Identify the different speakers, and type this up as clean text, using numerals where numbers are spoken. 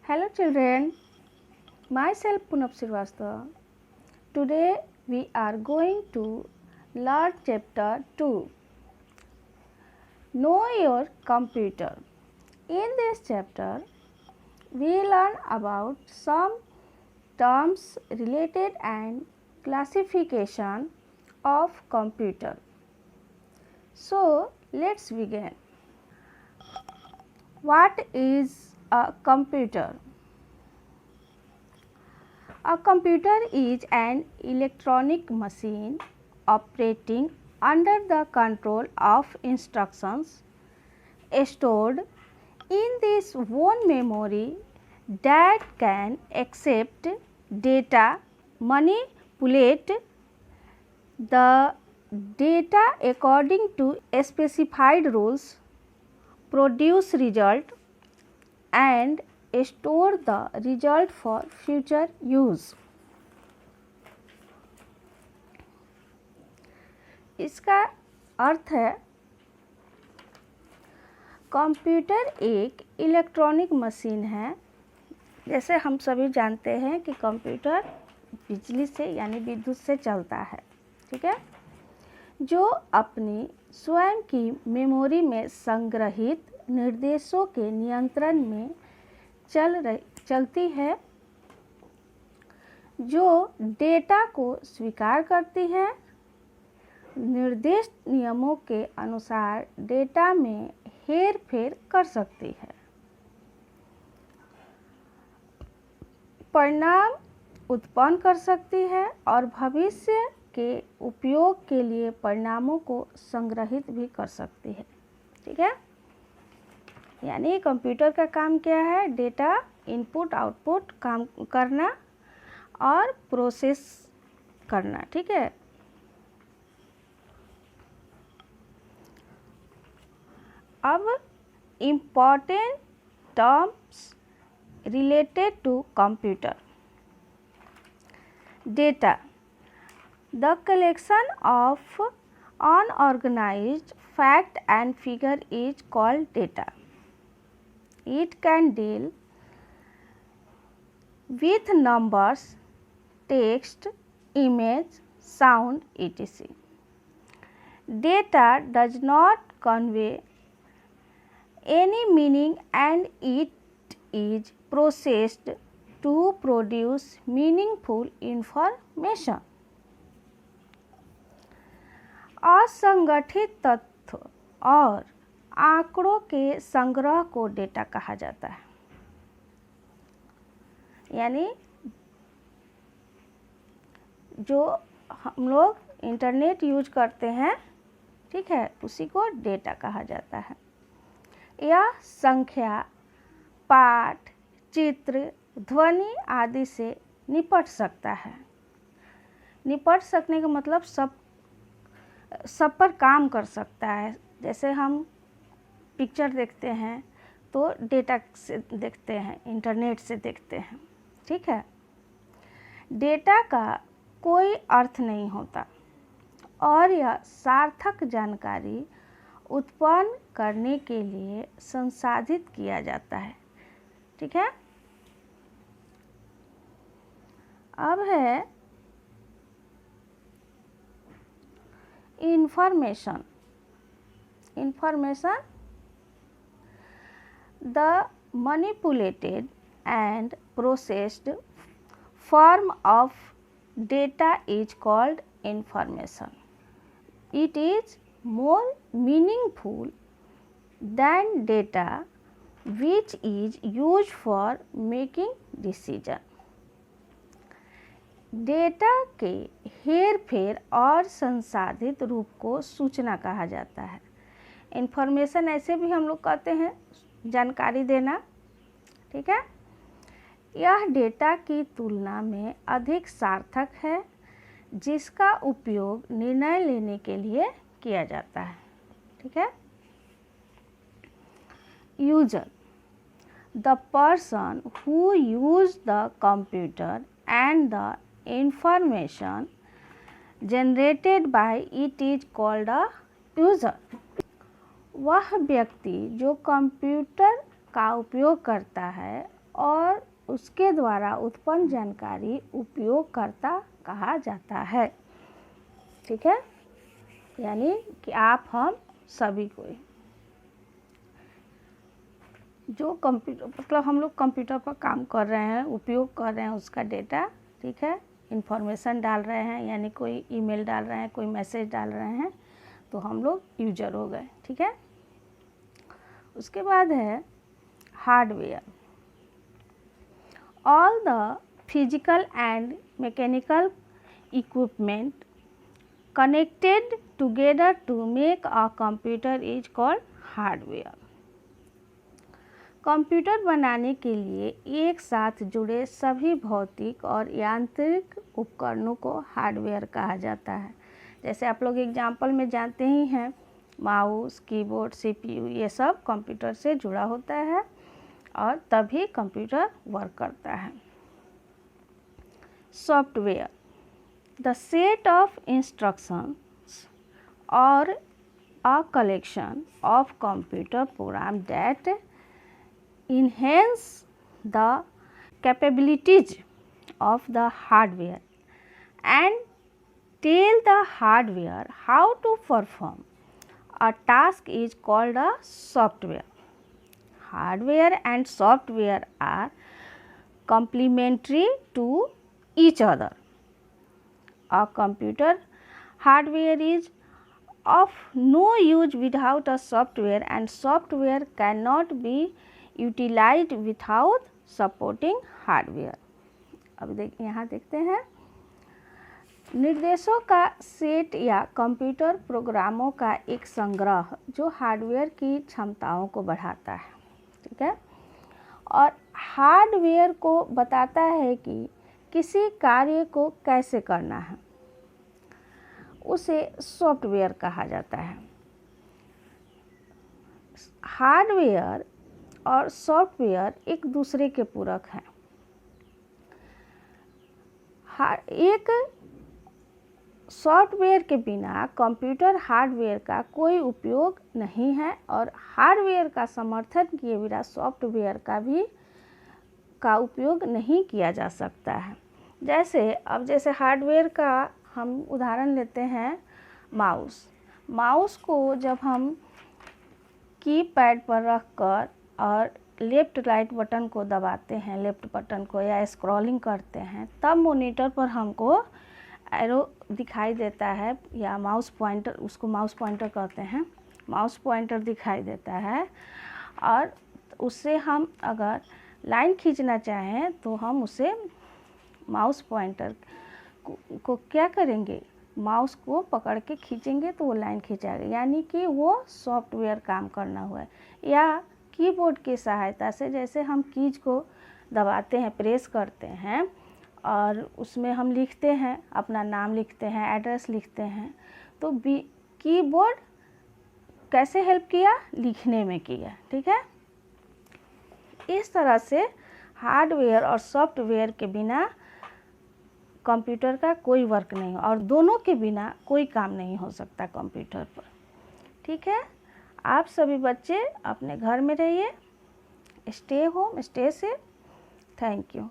Speaker 1: Hello children, myself Punab Srivastava. Today we are going to learn chapter 2. Know your computer. In this chapter we learn about some terms related and classification of computer. So let's begin. What is a computer? A computer is an electronic machine operating under the control of instructions stored in this one memory that can accept data, manipulate the data according to specified rules, produce result and store the result for future use. इसका अर्थ है computer एक electronic machine है। जैसे हम सभी जानते हैं कि कंप्यूटर बिजली से यानी विद्युत से चलता है, ठीक है, जो अपनी स्वयं की मेमोरी में संग्रहित निर्देशों के नियंत्रण में चलती है, जो डेटा को स्वीकार करती है, निर्दिष्ट नियमों के अनुसार डेटा में हेर फेर कर सकती है, परिणाम उत्पन्न कर सकती है और भविष्य के उपयोग के लिए परिणामों को संग्रहित भी कर सकती है, ठीक है। यानी कंप्यूटर का काम क्या है? डेटा इनपुट आउटपुट काम करना और प्रोसेस करना, ठीक है। अब important terms related to computer. Data, the collection of unorganized fact and figure is called data. It can deal with numbers, text, image, sound, etc. Data does not convey any meaning and it is processed to produce meaningful information. असंगठित तथ्य और आंकड़ों के संग्रह को data कहा जाता है। यानी जो हम लोग इंटरनेट यूज करते हैं, ठीक है, उसी को डेटा कहा जाता है। यह संख्या, पाठ, चित्र, ध्वनि आदि से निपट सकता है। निपट सकने का मतलब सब पर काम कर सकता है। जैसे हम पिक्चर देखते हैं तो डेटा से देखते हैं, इंटरनेट से देखते हैं, ठीक है। डेटा का कोई अर्थ नहीं होता और यह सार्थक जानकारी उत्पन्न करने के लिए संसाधित किया जाता है, ठीक है। अब है information. Information, the manipulated and processed form of data is called information. It is more meaningful than data which is used for making decision. Data के हेर फेर और संसाधित रूप को सूचना कहा जाता है। इंफॉर्मेशन ऐसे भी हम लोग कहते हैं जानकारी देना, ठीक है। यह डेटा की तुलना में अधिक सार्थक है जिसका उपयोग निर्णय लेने के लिए किया जाता है, ठीक है। User, the person who use the computer and the information generated by it is called a user. वह व्यक्ति जो कंप्यूटर का उपयोग करता है और उसके द्वारा उत्पन्न जानकारी उपयोगकर्ता कहा जाता है। ठीक है, यानी कि आप हम सभी को जो कंप्यूटर मतलब हम लोग कंप्यूटर पर काम कर रहे हैं, उपयोग कर रहे हैं उसका डेटा, ठीक है, इंफॉर्मेशन डाल रहे हैं, यानी कोई ईमेल डाल रहे हैं, कोई मैसेज डाल रहे हैं, तो हम लोग यूजर हो गए। ठीक है, उसके बाद है hardware. All the physical and mechanical equipment connected together to make a computer is called hardware। Computer बनाने के लिए एक साथ जुड़े सभी भौतिक और यांत्रिक उपकरणों को हार्डवेयर कहा जाता है। जैसे आप लोग एग्जाम्पल में जानते ही हैं, माउस, कीबोर्ड, सीपीयू, ये सब कंप्यूटर से जुड़ा होता है और तभी कंप्यूटर वर्क करता है। Software, the set of instructions or a collection of computer programs that enhance the capabilities of the hardware and tell the hardware how to perform a task is called a software। Hardware and software are complementary to each other। A computer hardware is of no use without a software and software cannot be utilized without supporting hardware। अब यहाँ देखते हैं, निर्देशों का set या computer प्रोग्रामों का एक संग्रह जो हार्डवेयर की क्षमताओं को बढ़ाता है। ठीक है, और हार्डवेयर को बताता है कि किसी कार्य को कैसे करना है, उसे सॉफ्टवेयर कहा जाता है। हार्डवेयर और सॉफ्टवेयर एक दूसरे के पूरक हैं। एक सॉफ्टवेयर के बिना कंप्यूटर हार्डवेयर का कोई उपयोग नहीं है और हार्डवेयर का समर्थन किए बिना सॉफ्टवेयर का उपयोग नहीं किया जा सकता है। जैसे हार्डवेयर का हम उदाहरण लेते हैं, माउस को जब हम कीपैड पर रखकर और लेफ़्ट राइट बटन को दबाते हैं, लेफ़्ट बटन को, या स्क्रॉलिंग करते हैं, तब मॉनिटर पर हमको एरो दिखाई देता है, या माउस पॉइंटर, उसको माउस पॉइंटर कहते हैं, माउस पॉइंटर दिखाई देता है। और उससे हम अगर लाइन खींचना चाहें तो हम उसे माउस पॉइंटर को क्या करेंगे, माउस को पकड़ के खींचेंगे तो वो लाइन खींचाएगा, यानी कि वो सॉफ्टवेयर काम करना हुआ है। या कीबोर्ड की सहायता से जैसे हम कीज को दबाते हैं, प्रेस करते हैं और उसमें हम लिखते हैं, अपना नाम लिखते हैं, एड्रेस लिखते हैं, तो कीबोर्ड कैसे हेल्प किया, लिखने में किया। ठीक है, इस तरह से हार्डवेयर और सॉफ्टवेयर के बिना कंप्यूटर का कोई वर्क नहीं, और दोनों के बिना कोई काम नहीं हो सकता कंप्यूटर पर। ठीक है, आप सभी बच्चे अपने घर में रहिए, stay home, stay safe. Thank you.